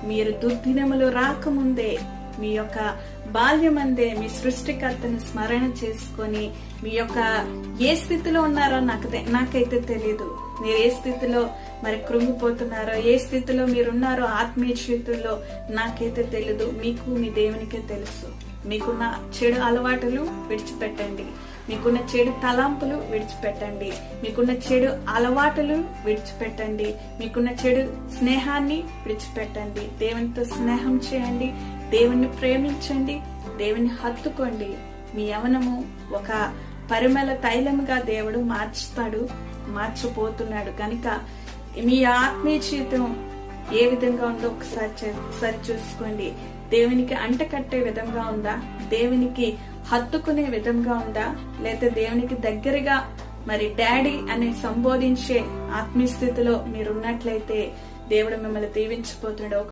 మీరు దుర్దినములు రాకముందే మీ యొక్క బాల్యమందే మీ సృష్టికర్తను స్మరణ చేసుకొని మీ యొక్క ఏ స్థితిలో ఉన్నారో నాకైతే తెలియదు. మీరు ఏ స్థితిలో మరి కృంగిపోతున్నారో, ఏ స్థితిలో మీరున్నారో ఆత్మీయ స్థితిలో నాకైతే తెలియదు. మీకు మీ దేవునికే తెలుసు. మీకున్న చెడు అలవాటులు విడిచిపెట్టండి, మీకున్న చెడు తలంపులు విడిచిపెట్టండి, మీకున్న చెడు అలవాటులు విడిచిపెట్టండి, మీకున్న చెడు స్నేహాన్ని విడిచిపెట్టండి. దేవునితో స్నేహం చేయండి, దేవుణ్ణి ప్రేమించండి, దేవుని హత్తుకోండి. మీ యవనము ఒక పరిమళ తైలముగా దేవుడు మార్చబోతున్నాడు. కనుక మీ ఆత్మీయ జీవితం ఏ విధంగా ఉందో ఒకసారి చూసుకోండి. దేవునికి అంటకట్టే విధంగా ఉందా, దేవునికి హత్తుకునే విధంగా ఉందా, లేదా దేవునికి దగ్గరగా మరి డాడీ అని సంబోధించే ఆత్మీయ స్థితిలో మీరున్నట్లయితే దేవుడు మిమ్మల్ని దీవించిపోతున్నాడు.